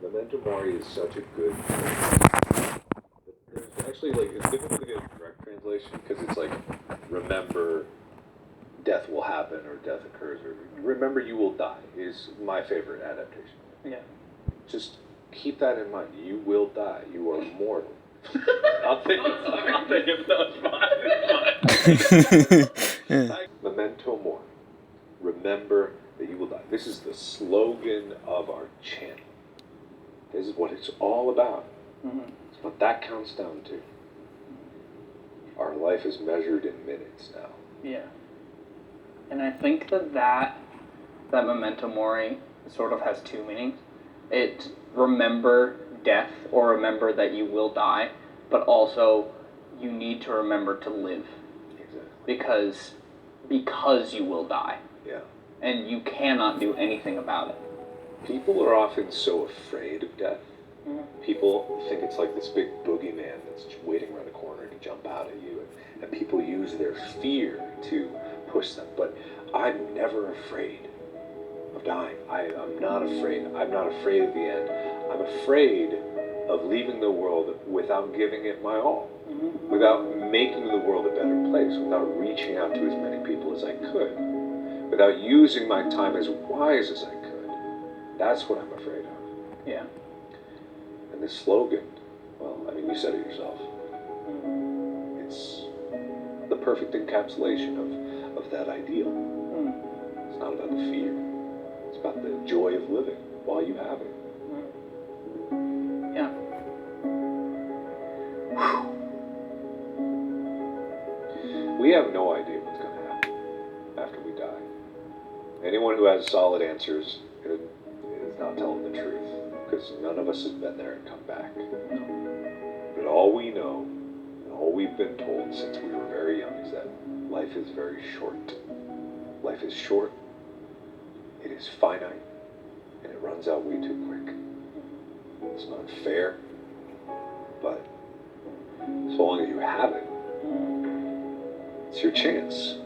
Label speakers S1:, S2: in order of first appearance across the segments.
S1: Memento Mori is such a good. There's actually like it's difficult to get a direct translation because it's like remember death will happen or death occurs or remember you will die is my favorite adaptation.
S2: Yeah.
S1: Just keep that in mind. You will die. You are mortal. I'll take it.
S2: I'll take it. It's fine.
S1: Memento Mori. Remember that you will die. This is the slogan of our channel. This is what it's all about.
S2: Mm-hmm.
S1: It's what that counts down to. Our life is measured in minutes now.
S2: Yeah. And I think that Memento Mori sort of has two meanings. It's remember death or remember that you will die, but also you need to remember to live.
S1: Exactly.
S2: Because you will die.
S1: Yeah.
S2: And you cannot do anything about it.
S1: People are often so afraid of death.
S2: Mm-hmm.
S1: People think it's like this big boogeyman that's waiting around the corner to jump out at you, and people use their fear to push them. But I'm never afraid of dying. I'm not afraid. I'm not afraid of the end. I'm afraid of leaving the world without giving it my all,
S2: mm-hmm.
S1: without making the world a better place, without reaching out to as many people as I could, without using my time as wise as I could. That's what I'm afraid of.
S2: Yeah.
S1: And this slogan, well, I mean, you said it yourself.
S2: Mm-hmm.
S1: It's the perfect encapsulation of that ideal.
S2: Mm-hmm.
S1: It's not about the fear. It's about the joy of living while you have it.
S2: Mm-hmm. Yeah.
S1: We have no idea what's going to happen after we die. Anyone who has solid answers is not telling the truth, because none of us has been there and come back. But all we know, and all we've been told since we were very young, is that life is very short. Life is short, it is finite, and it runs out way too quick. It's not fair, but as long as you have it, it's your chance.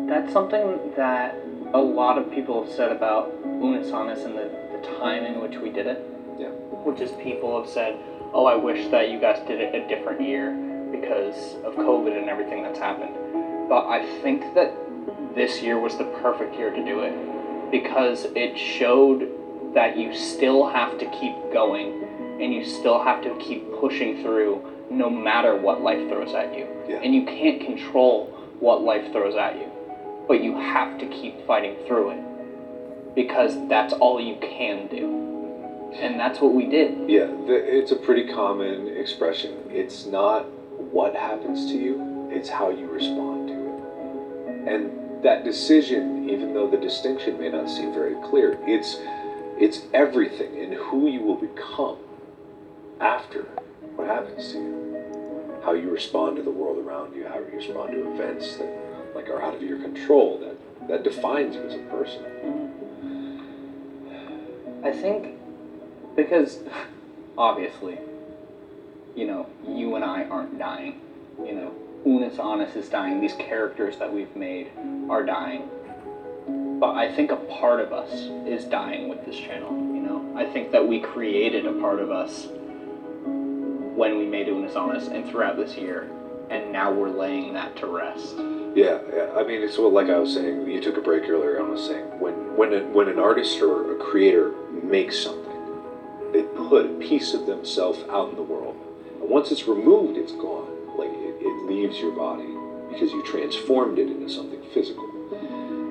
S2: That's something that a lot of people have said about Unus Annus and the time in which we did it.
S1: Yeah.
S2: Which is people have said, oh, I wish that you guys did it a different year because of COVID and everything that's happened. But I think that this year was the perfect year to do it because it showed that you still have to keep going and you still have to keep pushing through no matter what life throws at you.
S1: Yeah.
S2: And you can't control what life throws at you, but you have to keep fighting through it because that's all you can do. And that's what we did.
S1: Yeah, it's a pretty common expression. It's not what happens to you, it's how you respond to it. And that decision, even though the distinction may not seem very clear, it's everything in who you will become after what happens to you. How you respond to the world around you, how you respond to events that like are out of your control, that defines you as a person.
S2: I think because obviously, you and I aren't dying. Unus Annus is dying. These characters that we've made are dying. But I think a part of us is dying with this channel. I think that we created a part of us when we made Unus Annus and throughout this year, and now we're laying that to rest.
S1: Yeah. I mean, it's what, like I was saying, you took a break earlier. I was saying when an artist or a creator makes something, they put a piece of themselves out in the world, and once it's removed, it's gone. Like it leaves your body because you transformed it into something physical.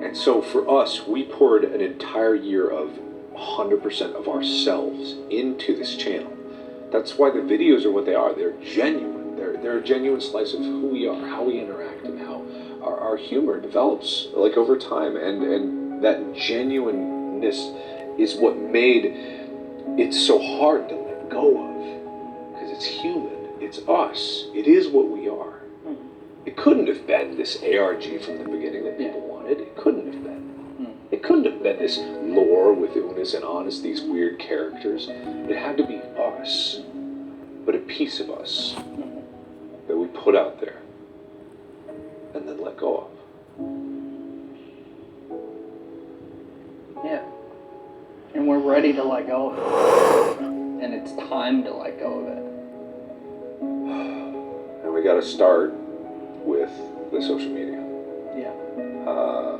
S1: And so for us, we poured an entire year of 100% of ourselves into this channel. That's why the videos are what they are. They're genuine. They're a genuine slice of who we are, how we interact, and how our humor develops like over time. And that genuineness is what made it so hard to let go of. Because it's human. It's us. It is what we are. It couldn't have been this ARG from the beginning that people wanted. It couldn't have been. It couldn't have been this lore with Unus and Annus, these weird characters. It had to be us, but a piece of us that we put out there and then let go of.
S2: Yeah. And and we're ready to let go of it. And it's time to let go of it.
S1: And we got to start with the social media.
S2: Yeah.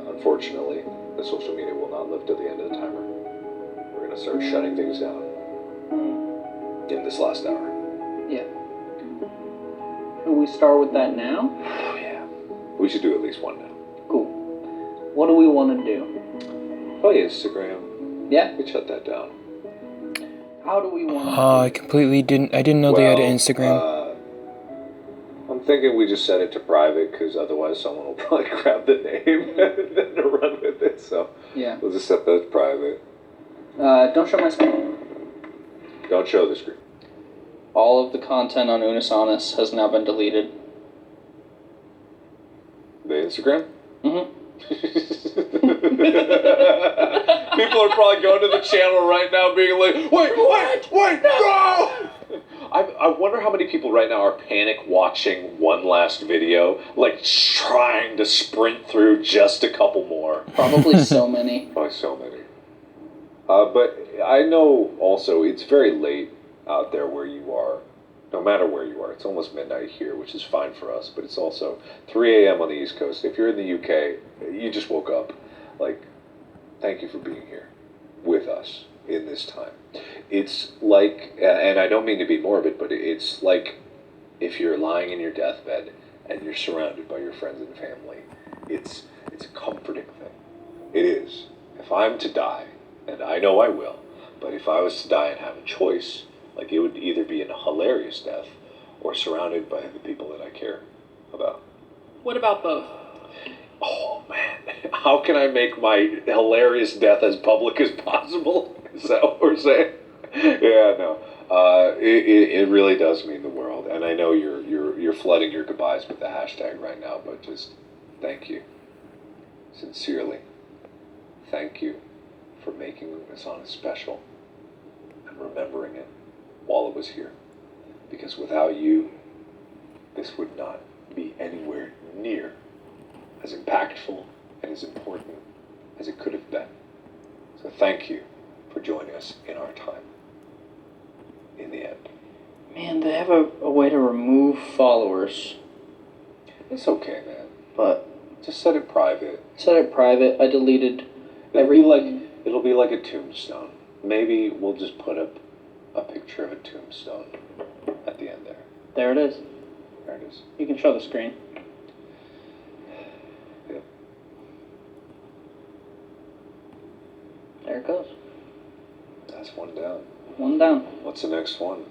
S1: Unfortunately, the social media will not live to the end of the timer. We're going to start shutting things down in this last hour.
S2: Yeah. Should we start with that now?
S1: Oh, yeah. We should do at least one now.
S2: Cool. What do we want to do?
S1: Probably Instagram.
S2: Yeah.
S1: We shut that down.
S2: How do we want to
S3: I completely didn't. I didn't know they had an Instagram.
S1: I'm thinking we just set it to private because otherwise someone will probably grab the name and run with it. So
S2: Yeah.
S1: we'll just set that to private.
S2: Don't show my screen.
S1: Don't show the screen.
S2: All of the content on Unisonis has now been deleted.
S1: The Instagram?
S2: Mm-hmm.
S1: People are probably going to the channel right now being like, wait, no! I wonder how many people right now are panic watching one last video, like trying to sprint through just a couple more.
S2: Probably so many.
S1: Probably so many. But I know also it's very late out there where you are. No matter where you are, it's almost midnight here, which is fine for us, but it's also 3 a.m. on the East Coast. If you're in the UK, you just woke up. Like, thank you for being here with us in this time. It's like, and I don't mean to be morbid, but it's like if you're lying in your deathbed and you're surrounded by your friends and family. It's a comforting thing. It is. If I'm to die, and I know I will, but if I was to die and have a choice, like it would either be a hilarious death or surrounded by the people that I care about.
S4: What about both?
S1: Oh man, how can I make my hilarious death as public as possible? Is that what we're saying? Yeah, no. It really does mean the world, and I know you're flooding your goodbyes with the hashtag right now, but just thank you, sincerely. Thank you for making this on a special and remembering it while it was here, because without you, this would not be anywhere near as impactful and as important as it could have been. So thank you for joining us in our time. In the end.
S2: Man, they have a way to remove followers.
S1: It's okay, man.
S2: But
S1: Just set it private.
S2: set it private. I deleted
S1: It'll be like a tombstone. Maybe we'll just put up a picture of a tombstone at the end there.
S2: There it is.
S1: There it is.
S2: You can show the screen.
S1: Yep.
S2: There it goes.
S1: That's one down.
S2: One down.
S1: What's the next one?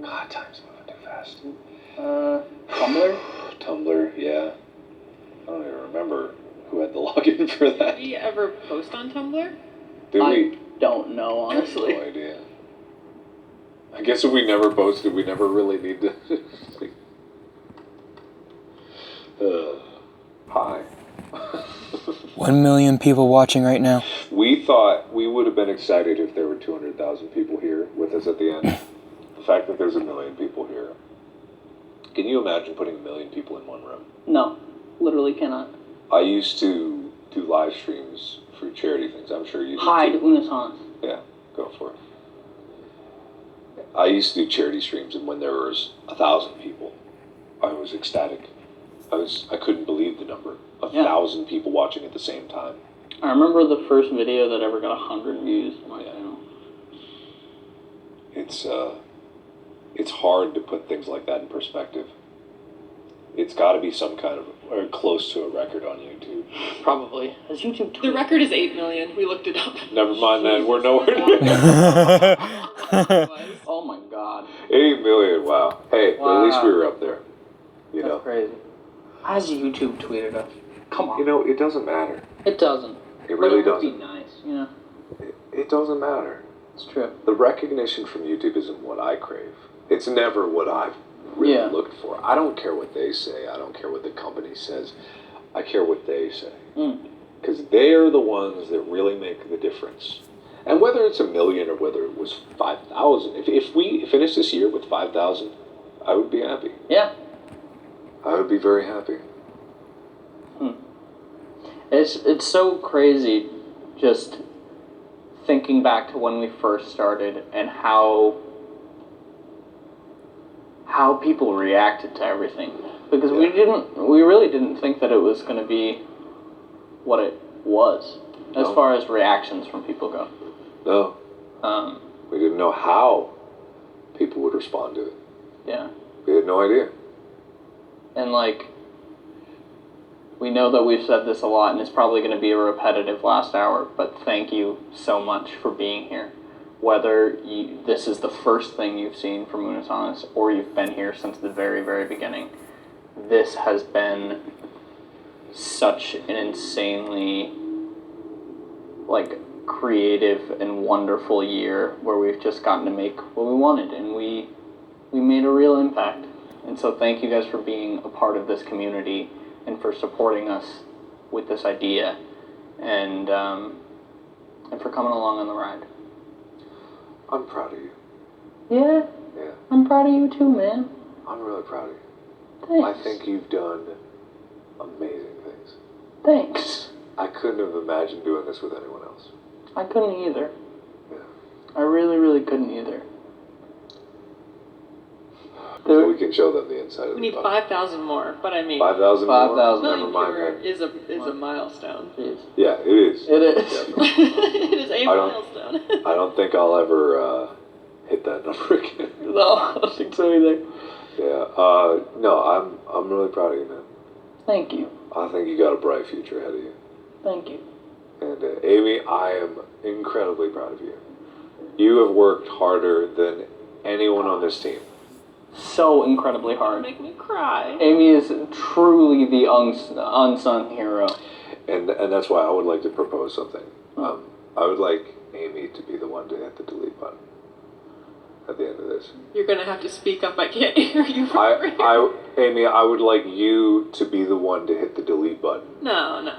S1: God, time's moving too fast.
S2: Tumblr?
S1: Tumblr, yeah. I don't even remember who had the login for that.
S4: Did we ever post on Tumblr?
S1: Did
S2: I
S1: we?
S2: don't know, honestly.
S1: No idea. I guess if we never posted, we never really need to. Hi.
S3: 1 million people watching right now.
S1: We thought we would have been excited if there were 200,000 people here with us at the end. The fact that there's 1 million people here. Can you imagine putting 1 million people in one room?
S2: No, literally cannot.
S1: I used to do live streams for charity things. I'm sure you did
S2: Hide
S1: too.
S2: Unisonis.
S1: Yeah, go for it. I used to do charity streams, and when there was 1,000 people, I was ecstatic. I couldn't believe the number. 1,000 people watching at the same time.
S2: I remember the first video that ever got 100 views on my channel.
S1: It's hard to put things like that in perspective. It's got to be some kind of, or close to a record on YouTube.
S2: Probably. Has YouTube
S4: The record is 8 million. We looked it up.
S1: Never mind that, we're nowhere near.
S2: Oh my god.
S1: 8 million, wow. Hey, but at least we were up there. You
S2: That's
S1: know.
S2: crazy. Has YouTube tweeted us? Come on.
S1: You know, it doesn't matter.
S2: It doesn't.
S1: It really
S2: but it would
S1: doesn't.
S2: be nice, you know?
S1: It doesn't matter.
S2: It's true.
S1: The recognition from YouTube isn't what I crave. It's never what I've really looked for. I don't care what they say. I don't care what the company says. I care what they say. Because they are the ones that really make the difference. And whether it's 1 million or whether it was 5,000, if we finish this year with 5,000, I would be happy.
S2: Yeah.
S1: I would be very happy.
S2: It's so crazy just thinking back to when we first started and how people reacted to everything, because we really didn't think that it was going to be what it was as far as reactions from people go.
S1: No. We didn't know how people would respond to it.
S2: Yeah.
S1: We had no idea.
S2: And like, we know that we've said this a lot, and it's probably going to be a repetitive last hour, but thank you so much for being here. Whether this is the first thing you've seen from Unisonus, or you've been here since the very, very beginning, this has been such an insanely, like, creative and wonderful year where we've just gotten to make what we wanted, and we made a real impact. And so thank you guys for being a part of this community and for supporting us with this idea, and for coming along on the ride.
S1: I'm proud of you.
S2: Yeah?
S1: Yeah.
S2: I'm proud of you too, man.
S1: I'm really proud of you.
S2: Thanks.
S1: I think you've done amazing things.
S2: Thanks.
S1: I couldn't have imagined doing this with anyone else.
S2: I couldn't either.
S1: Yeah.
S2: I really, really couldn't either.
S1: So we can show them the inside of
S4: We
S1: the
S4: need
S1: box.
S4: 5,000 more, but I mean,
S1: 5,000
S2: 5,000.
S1: more?
S4: million
S1: Never mind
S4: viewer
S1: that.
S4: is a milestone.
S2: Jeez.
S1: Yeah, it is.
S2: It is.
S1: Definitely.
S4: It is a milestone.
S1: I don't think I'll ever hit that number again.
S2: No, I don't think so either.
S1: Yeah. No, I'm really proud of you, man.
S2: Thank you.
S1: I think you got a bright future ahead of you.
S2: Thank you.
S1: And Amy, I am incredibly proud of you. You have worked harder than anyone on this team.
S2: So incredibly hard.
S4: Make me cry.
S2: Amy is truly the unsung hero.
S1: And that's why I would like to propose something. I would like Amy to be the one to hit the delete button at the end of this.
S4: You're gonna have to speak up. I can't hear you from over here.
S1: Amy, I would like you to be the one to hit the delete button.
S4: No.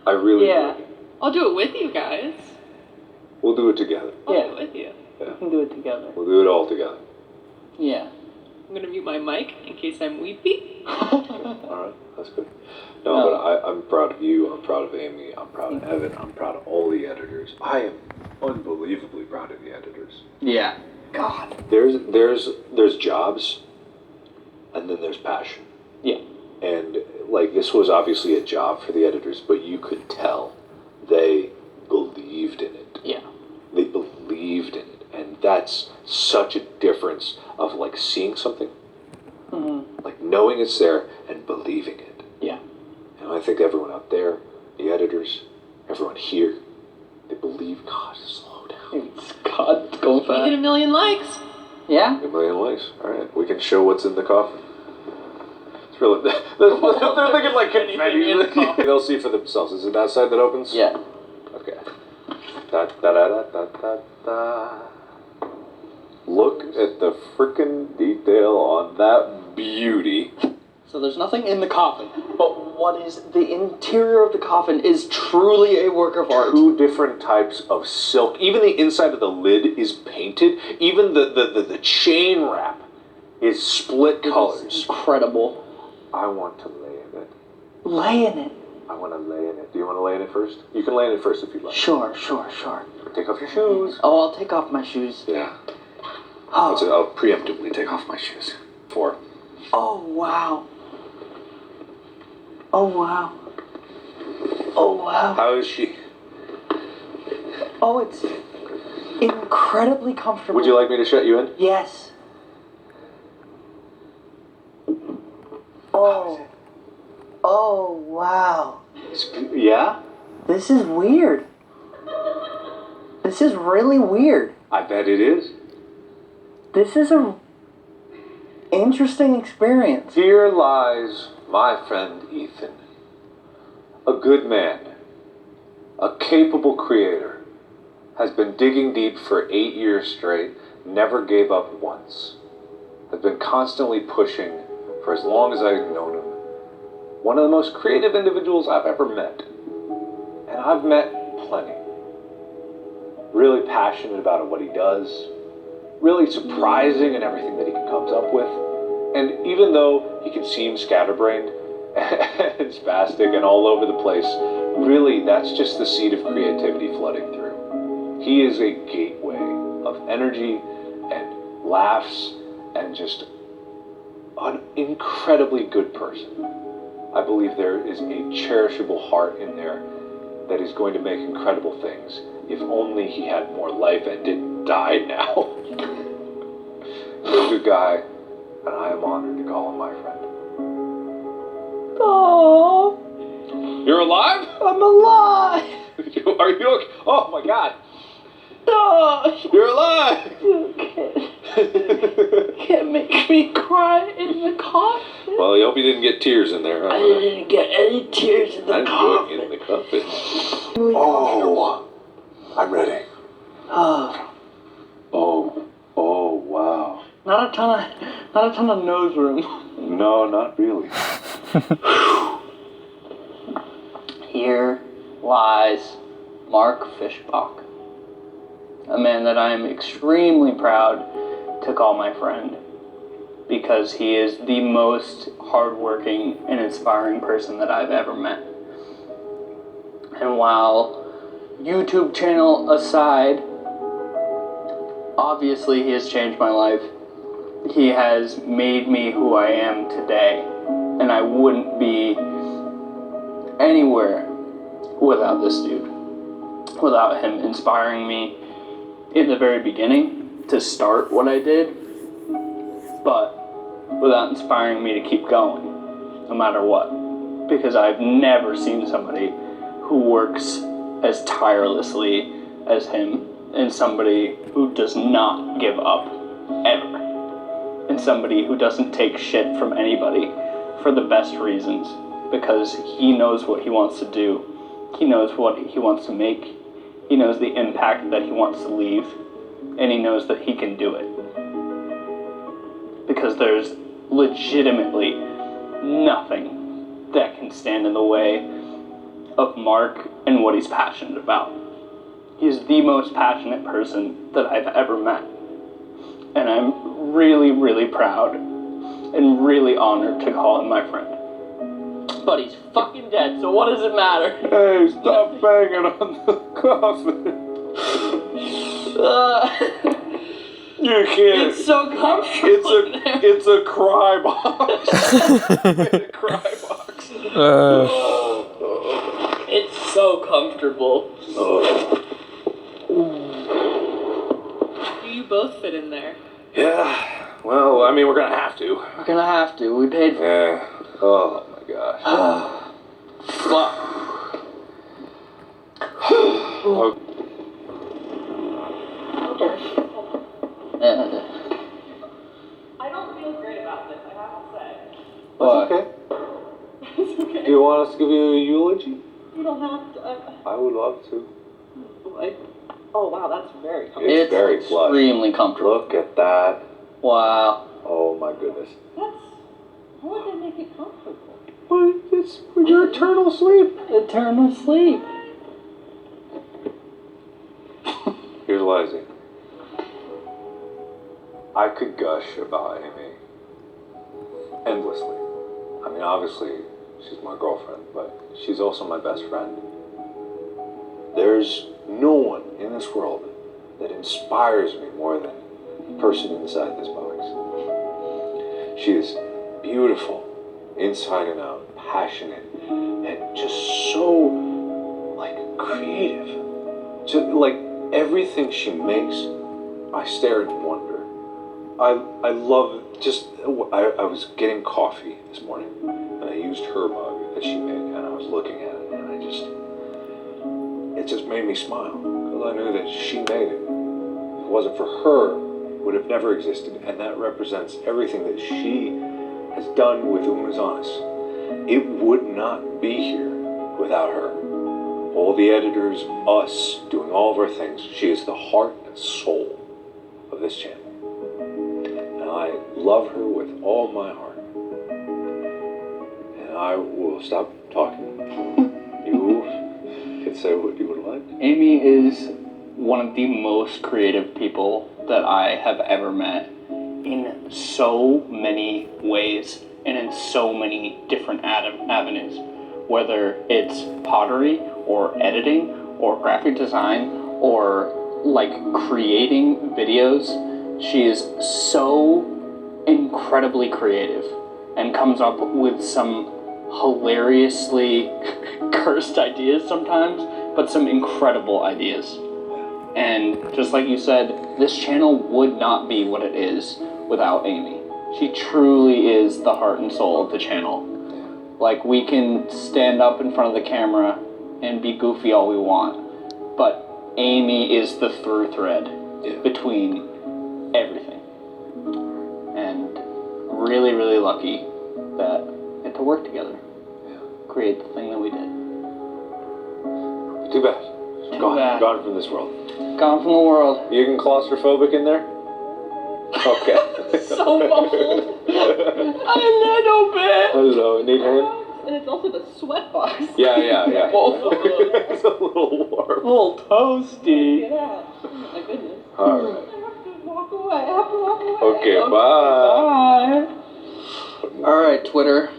S1: I really
S2: Yeah.
S1: would.
S4: I'll do it with you guys.
S1: We'll do it together.
S4: I'll
S2: Yeah.
S4: do it with you.
S2: We can do it together.
S1: We'll do it all together.
S2: Yeah.
S4: I'm gonna mute my mic in case I'm weepy.
S1: Alright, that's good. No, but I'm proud of you, I'm proud of Amy, I'm proud of Evan, I'm proud of all the editors. I am unbelievably proud of the editors.
S2: Yeah. God.
S1: There's jobs, and then there's passion.
S2: Yeah.
S1: And like, this was obviously a job for the editors, but you could tell they believed in it.
S2: Yeah.
S1: They believed in it, and that's such a difference of like seeing something, like knowing it's there and believing it.
S2: Yeah.
S1: And I think everyone out there, the editors, everyone here, they believe. God, slow down.
S2: God, it's going
S4: We hit a
S2: fast.
S4: million likes.
S2: Yeah?
S1: A million likes. All right, we can show what's in the coffin. It's really. They're thinking like
S4: Anything in the coffin.
S1: They'll see for themselves. Is it that side that opens?
S2: Yeah.
S1: Okay. Da da da da da da da. Look at the frickin' detail on that beauty.
S2: So there's nothing in the coffin, but what is the interior of the coffin is truly a work of art.
S1: Two different types of silk. Even the inside of the lid is painted. Even the chain wrap is split colors.
S2: Incredible.
S1: I want to lay in it.
S2: Lay in it.
S1: I want to lay in it. Do you want to lay in it first? You can lay in it first if you'd like.
S2: Sure.
S1: Take off your shoes.
S2: Oh, I'll take off my shoes.
S1: Yeah.
S2: Oh,
S1: I'll preemptively take off my shoes. 4.
S2: oh wow. Oh wow. Oh wow.
S1: How is she?
S2: Oh, it's incredibly comfortable.
S1: Would you like me to shut you in?
S2: Yes. Oh. Oh wow.
S1: Yeah?
S2: This is weird. This is really weird.
S1: I bet it is.
S2: This is a interesting experience.
S1: Here lies my friend Ethan. A good man. A capable creator. Has been digging deep for 8 years straight. Never gave up once. Has been constantly pushing for as long as I've known him. One of the most creative individuals I've ever met. And I've met plenty. Really passionate about what he does. Really surprising in everything that he comes up with. And even though he can seem scatterbrained and spastic and all over the place, really that's just the seed of creativity flooding through. He is a gateway of energy and laughs and just an incredibly good person. I believe there is a cherishable heart in there that is going to make incredible things if only he had more life and didn't die now. He's a good guy, and I am honored to call him my friend.
S2: Oh,
S1: You're alive?
S2: I'm alive.
S1: Are you okay? Oh my God.
S2: Oh,
S1: You're alive!
S2: you can't make me cry in the coffin.
S1: Well, I hope you didn't get tears in there. Huh?
S2: I didn't get any tears in the
S1: I'm
S2: coffin.
S1: good in the coffin. Oh, I'm ready. Oh, wow.
S2: Not a ton of nose room.
S1: No, not really.
S2: Here lies Mark Fishbach, a man that I am extremely proud to call my friend, because he is the most hardworking and inspiring person that I've ever met. And while YouTube channel aside, obviously he has changed my life. He has made me who I am today, and I wouldn't be anywhere without this dude, without him inspiring me in the very beginning to start what I did, but without inspiring me to keep going, no matter what. Because I've never seen somebody who works as tirelessly as him, and somebody who does not give up, ever. And somebody who doesn't take shit from anybody for the best reasons, because he knows what he wants to do, he knows what he wants to make, he knows the impact that he wants to leave, and he knows that he can do it. Because there's legitimately nothing that can stand in the way of Mark and what he's passionate about. He's the most passionate person that I've ever met. And I'm really, really proud and really honored to call him my friend. But he's fucking dead, so what does it matter?
S1: Hey, stop banging on the coffin. You can't.
S2: It's so comfortable.
S1: It's a cry box. It's a cry box.
S2: It's so comfortable.
S4: Do you both fit in there?
S1: Yeah. Well, I mean, we're gonna have to.
S2: We're gonna have to. We paid for it.
S1: Yeah. Oh my gosh.
S2: Fuck.
S1: Oh,
S4: I don't feel great about this, I have to say.
S2: What?
S1: okay.
S4: It's okay.
S1: Do you want us to give you a eulogy?
S4: You don't have to.
S1: I would love to.
S4: Oh wow, that's very comfortable.
S1: It's very plush.
S2: extremely comfortable.
S1: Look at that.
S2: Wow.
S1: Oh my goodness.
S4: How would that make it comfortable?
S1: Well, it's for your eternal sleep.
S2: Eternal sleep.
S1: Here's Liza. I could gush about Amy endlessly. I mean, obviously, she's my girlfriend, but she's also my best friend. There's no one in this world that inspires me more than the person inside this box. She is beautiful, inside and out, passionate, and just so, like, creative. Just, like, everything she makes, I stare and wonder. I love just, I was getting coffee this morning, and I used her mug that she made, and I was looking at it, and it just made me smile, because I knew that she made it. If it wasn't for her, it would have never existed, and that represents everything that she has done with Umazanis. It would not be here without her. All the editors, us, doing all of our things. She is the heart and soul of this channel. And I love her with all my heart. And I will stop talking. You can say what you would like.
S2: Amy is one of the most creative people that I have ever met in so many ways and in so many different avenues. Whether it's pottery or editing or graphic design or like creating videos, she is so incredibly creative and comes up with some hilariously cursed ideas sometimes, but some incredible ideas. And just like you said, this channel would not be what it is without Amy. She truly is the heart and soul of the channel. Like, we can stand up in front of the camera and be goofy all we want, but Amy is the through thread between everything. And really, really lucky that we get to work together. Create the thing that we did.
S1: Too bad.
S2: bad.
S1: Gone from this world.
S2: Gone from the world.
S1: You getting claustrophobic in there? Okay.
S4: So muffled.
S2: A little bit.
S1: Hello, need hand?
S4: And it's also the sweat box.
S1: Yeah.
S2: Both of them.
S1: It's a little warm.
S2: A little toasty.
S4: Yeah. Oh my goodness.
S1: Alright.
S4: I have to walk away. I have to walk away.
S1: Okay, bye.
S2: Bye. Alright, Twitter.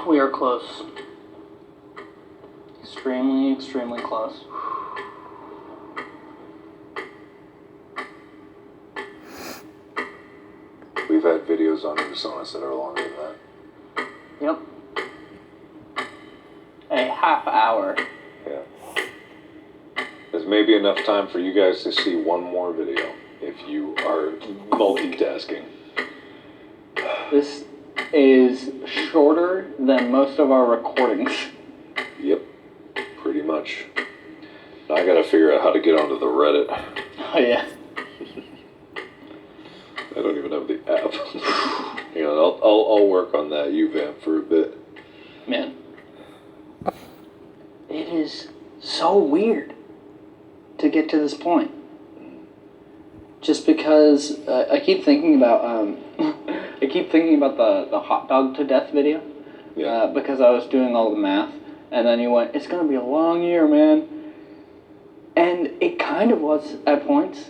S2: We are close. Extremely, extremely close.
S1: We've had videos on Unisonus that are longer than that.
S2: Yep. A half hour.
S1: Yeah. There's maybe enough time for you guys to see one more video if you are multitasking.
S2: This is shorter than most of our recordings.
S1: Yep. Pretty much. Now I gotta figure out how to get onto the Reddit.
S2: Oh yeah.
S1: I don't even have the app. Hang on, I'll work on that UVamp for a bit.
S2: Man. It is so weird to get to this point. Just because I keep thinking about the hot dog to death video.
S1: Yeah.
S2: Because I was doing all the math, and then you went, it's gonna be a long year, man. And it kind of was at points.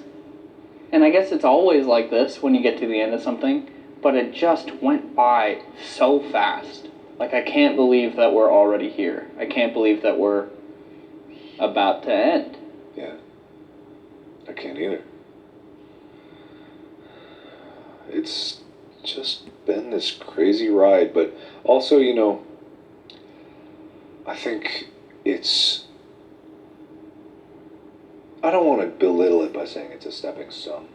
S2: And I guess it's always like this when you get to the end of something, but it just went by so fast. Like, I can't believe that we're already here. I can't believe that we're about to end.
S1: Yeah. I can't either. It's just been this crazy ride, but also, you know, I think it's... I don't want to belittle it by saying it's a stepping stone,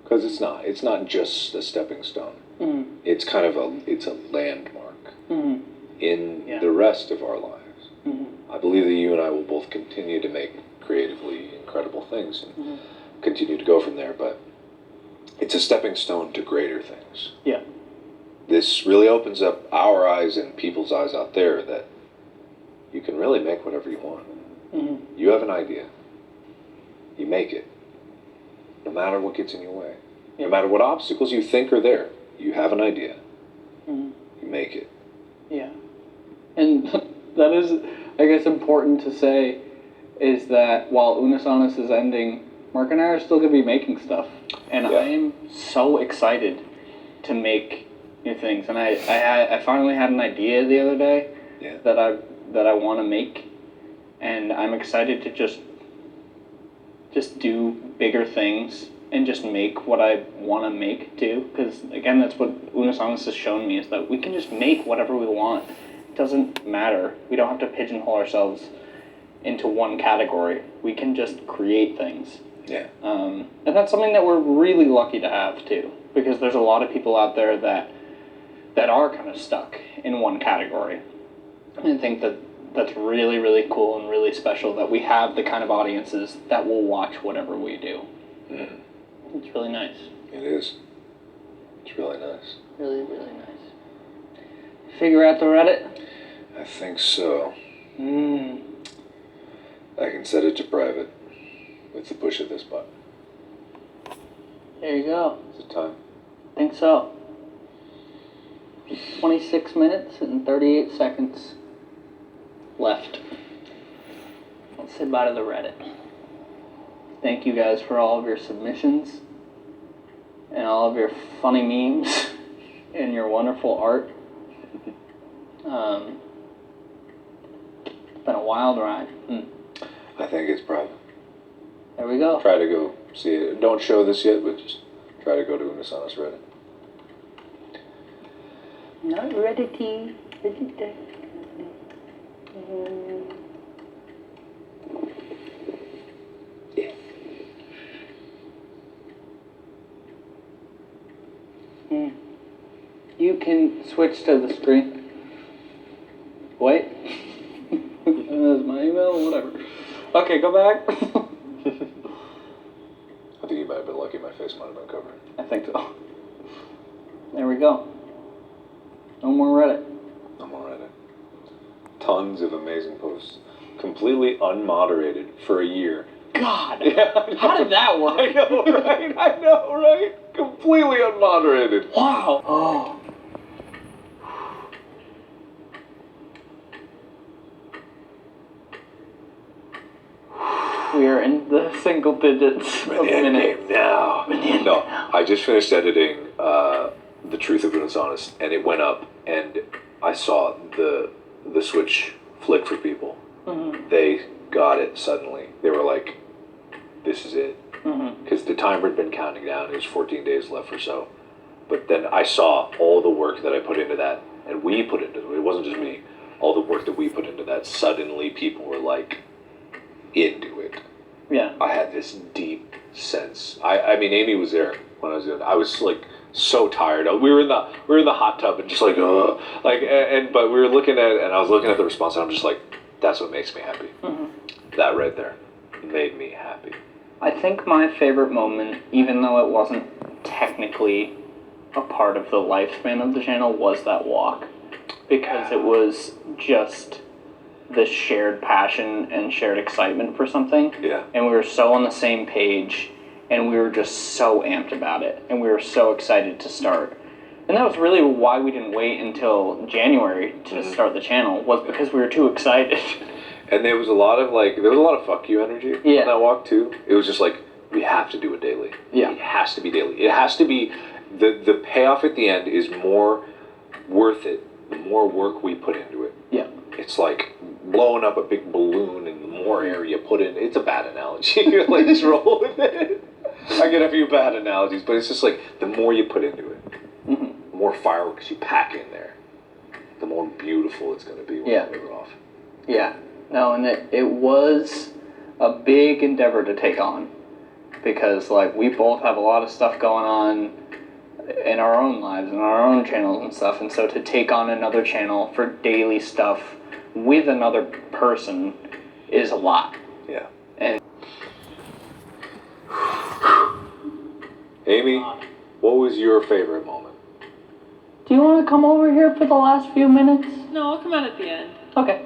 S1: because it's not. It's not just a stepping stone.
S2: Mm-hmm.
S1: It's kind of it's a landmark in
S2: Yeah.
S1: the rest of our lives.
S2: Mm-hmm.
S1: I believe that you and I will both continue to make creatively incredible things and continue to go from there, but it's a stepping stone to greater things.
S2: Yeah.
S1: This really opens up our eyes and people's eyes out there that you can really make whatever you want.
S2: Mm-hmm.
S1: You have an idea. You make it. No matter what gets in your way.
S2: Yeah.
S1: No matter what obstacles you think are there, you have an idea.
S2: Mm-hmm.
S1: You make it.
S2: Yeah. And that is, I guess, important to say, is that while Unisonus is ending, Mark and I are still going to be making stuff. And
S1: Yeah.
S2: I am so excited to make new things. And I finally had an idea the other day that I want to make. And I'm excited to just do bigger things and just make what I want to make too. Because again, that's what Unisonus has shown me, is that we can just make whatever we want. It doesn't matter. We don't have to pigeonhole ourselves into one category. We can just create things.
S1: Yeah.
S2: And that's something that we're really lucky to have too, because there's a lot of people out there that are kind of stuck in one category. And I think that's really, really cool and really special that we have the kind of audiences that will watch whatever we do.
S1: Mm.
S2: It's really nice.
S1: It is. It's really nice.
S2: Really, really nice. Figure out the Reddit?
S1: I think so.
S2: I
S1: I can set it to private with the push of this button.
S2: There you go.
S1: Is it time?
S2: I think so. 26 minutes and 38 seconds left. Let's say bye to the Reddit. Thank you guys for all of your submissions and all of your funny memes and your wonderful art. It's been a wild ride.
S1: I think it's private.
S2: There we go.
S1: Try to go see it. Don't show this yet, but just try to go to Unisana's Reddit.
S2: Not Reddit.
S1: Yeah.
S2: You can switch to the screen. Wait. That's my email, whatever. Okay, go back.
S1: I think you might have been lucky my face might have been covered.
S2: I think so. There we go. No more Reddit.
S1: I'm on Reddit. Tons of amazing posts. Completely unmoderated for a year.
S2: God!
S1: Yeah,
S2: How did that work?
S1: I know, right? I know, right? Completely unmoderated.
S2: Wow! Oh. We are in the single digits of minutes.
S1: Now. No, I just finished editing The Truth of Unisonus, and it went up, and I saw the switch flick for people.
S2: Mm-hmm.
S1: They got it suddenly. They were like, this is it.
S2: Mm-hmm.
S1: Because the timer had been counting down. It was 14 days left or so. But then I saw all the work that I put into that, and we put into it. It wasn't just me. All the work that we put into that. Suddenly people were like, into it.
S2: Yeah.
S1: I had this deep sense. I mean, Amy was there when I was doing it. I was like so tired. We were in the hot tub and just like, ugh. Like, but we were looking at, and I was looking at the response, and I'm just like, that's what makes me happy.
S2: Mm-hmm.
S1: That right there made me happy.
S2: I think my favorite moment, even though it wasn't technically a part of the lifespan of the channel, was that walk. Because it was just this shared passion and shared excitement for something.
S1: Yeah.
S2: And we were so on the same page, and we were just so amped about it, and we were so excited to start. And that was really why we didn't wait until January to start the channel, was because we were too excited.
S1: And there was a lot of fuck you energy in that walk too. It was just like, we have to do it daily.
S2: Yeah.
S1: It has to be daily. It has to be, the payoff at the end is more worth it the more work we put into it.
S2: Yeah.
S1: It's like blowing up a big balloon, and the more air you put in, it's a bad analogy. You're like, just roll with it. I get a few bad analogies, but it's just like, the more you put into it, the more fireworks you pack in there, the more beautiful it's going to be when you live it off.
S2: Yeah. No, and it was a big endeavor to take on, because like we both have a lot of stuff going on in our own lives and our own channels and stuff, and so to take on another channel for daily stuff with another person is a lot.
S1: Yeah.
S2: And
S1: Amy, what was your favorite moment?
S2: do you want to come over here for the last few minutes?
S4: No, I'll come out at the end.
S2: Okay.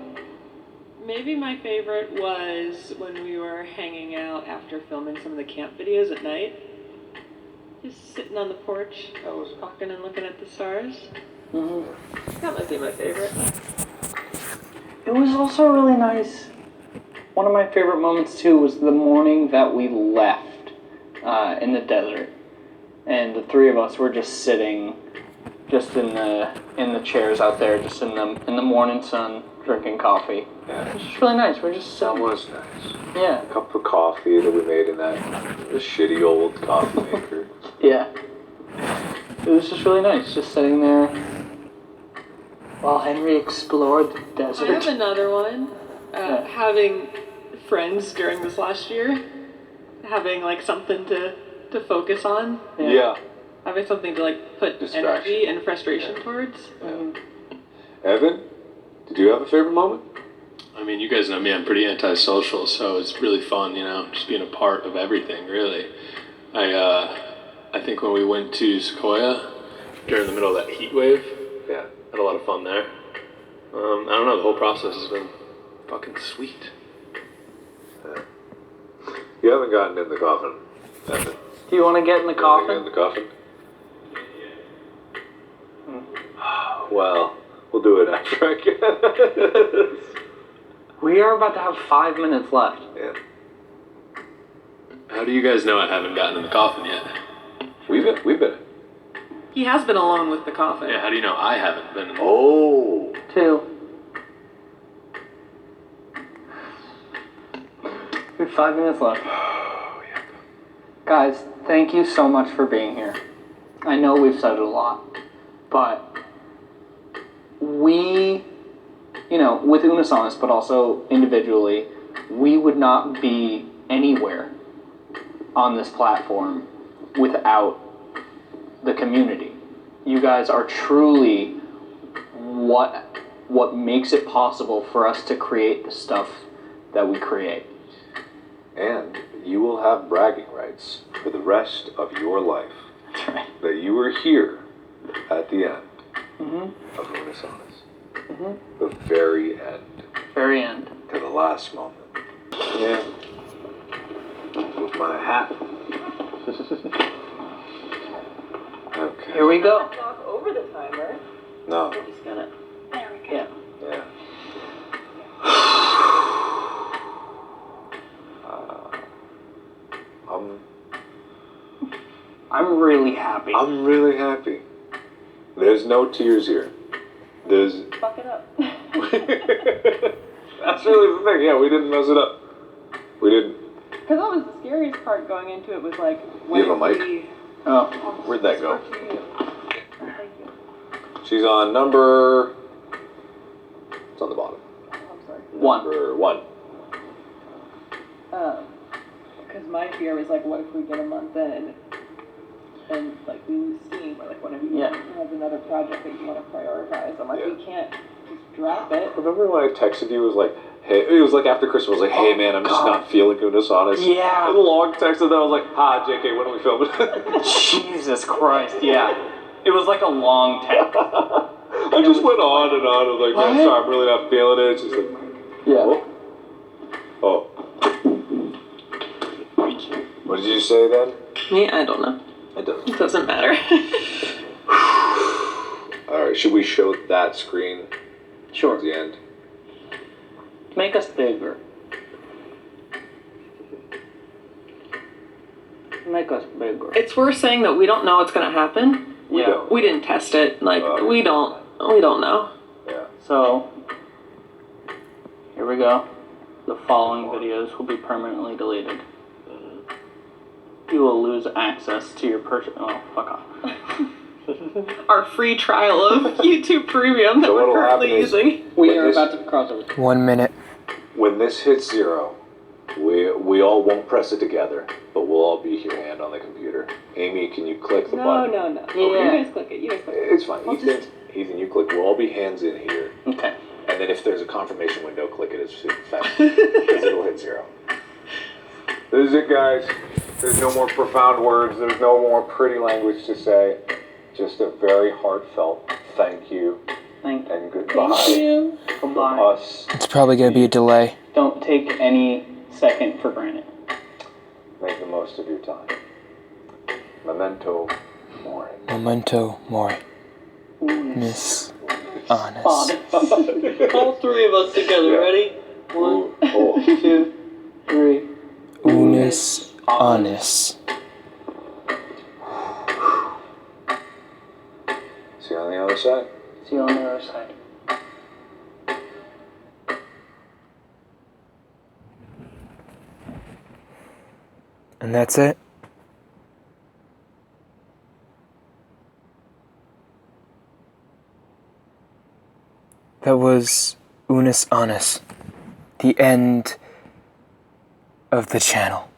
S4: Maybe my favorite was when we were hanging out after filming some of the camp videos at night. Just sitting on the porch,
S1: That was
S4: talking and looking at the stars.
S2: Mm-hmm.
S4: That might be my favorite.
S2: It was also really nice. One of my favorite moments too was the morning that we left in the desert, and the three of us were just sitting, just in the chairs out there, just in the morning sun, drinking coffee.
S1: Yeah.
S2: It was just really nice. We're just
S1: That
S2: so
S1: was nice.
S2: yeah.
S1: A cup of coffee that we made in that shitty old coffee maker.
S2: Yeah. It was just really nice, just sitting there while Henry explored the
S4: I
S2: desert.
S4: have another one. Having friends during this last year, having like something to focus on,
S1: Yeah.
S4: having something to like put
S1: Distraction.
S4: energy and frustration towards.
S1: Evan, did you have a favorite moment?
S5: I mean, you guys know me, I'm pretty antisocial, so it's really fun, just being a part of everything, really. I think when we went to Sequoia during the middle of that heat wave,
S1: Yeah.
S5: had a lot of fun there. I don't know, the whole process has been fucking sweet.
S1: You haven't gotten in the coffin, Evan.
S2: Do you want to get in the
S1: You wanna get in
S2: coffin?
S1: the coffin? Well, we'll do it after I guess.
S2: We are about to have 5 minutes left.
S1: Yeah.
S5: How do you guys know I haven't gotten in the coffin yet?
S1: We've been.
S4: He has been alone with the coffin.
S5: Yeah, how do you know I haven't been in the
S1: Oh.
S2: 2. have 5 minutes left. Guys, thank you so much for being here. I know we've said it a lot, but we, with Unisonus, but also individually, we would not be anywhere on this platform without the community. You guys are truly what makes it possible for us to create the stuff that we create.
S1: And you will have bragging rights for the rest of your life.
S2: That's right.
S1: That you were here at the end
S2: Mm-hmm.
S1: of Unisonus.
S2: Mm-hmm.
S1: The very end.
S2: Very end.
S1: To the last moment. Yeah. With my hat. Okay.
S2: Here we go.
S4: Talk over the timer.
S1: No.
S4: We're just gonna. There we go.
S2: Yeah.
S1: Yeah.
S2: I'm really happy.
S1: I'm really happy. There's no tears here. There's.
S4: Fuck it up.
S1: That's really the thing. Yeah, we didn't mess it up. We didn't.
S4: Because that was the scariest part going into it was like.
S1: You have a mic?
S2: Oh.
S1: Where'd that go?
S4: Thank you.
S1: She's on number. It's on the bottom.
S4: Oh, I'm sorry.
S1: Number 1.
S4: Because my fear was like, what if we get a month in and like we lose steam, or like whenever you have another project that you want to prioritize, I'm like, we can't just drop it.
S1: Remember when I texted you? It was like, hey, it was like after Christmas. I was like, hey man, I'm just not feeling Unisonus.
S2: Yeah.
S1: And long text, and then I was like, JK, when are we filming?
S2: Jesus Christ, yeah. It was like a long take.
S1: I just went on and on. I was like, man, sorry, I'm really not feeling it. It's just like,
S2: Yeah.
S1: oh. What did you say then?
S4: Me, I don't know.
S1: It doesn't.
S4: It doesn't matter.
S1: Alright, should we show that screen
S2: Sure.
S1: towards the end?
S2: Make us bigger. Make us bigger.
S4: It's worth saying that we don't know what's gonna happen.
S1: We don't.
S4: We didn't test it. Like we don't know.
S1: Yeah.
S2: So, here we go. The following videos will be permanently deleted. You will lose access to your Oh, fuck off.
S4: Our free trial of YouTube Premium that
S1: So
S4: we're
S1: what'll
S4: currently
S1: happen is-
S4: using.
S2: We are about to cross over.
S3: 1 minute.
S1: When this hits 0, we all won't press it together, but we'll all be here hand on the computer. Amy, can you click the button?
S4: No.
S2: Yeah.
S4: You guys click it. You guys click it.
S1: It's fine. Ethan, you click. We'll all be hands in here.
S2: Okay.
S1: And then if there's a confirmation window, click it as fast because it'll hit 0. This is it, guys. There's no more profound words. There's no more pretty language to say. Just a very heartfelt thank you
S2: Thank you.
S1: and goodbye
S4: Thank you.
S1: from
S2: Goodbye.
S1: us.
S3: It's probably going to be a delay.
S2: Don't take any second for granted.
S1: Make the most of your time. Memento Mori.
S3: Memento Mori. Miss Honest.
S2: All 3 of us together.
S1: Yeah.
S2: Ready? 1, 2, 3.
S3: Unis Honest.
S1: See you on the other side.
S2: See you on the other side.
S3: And that's it. That was Unis Honest. The end of the channel.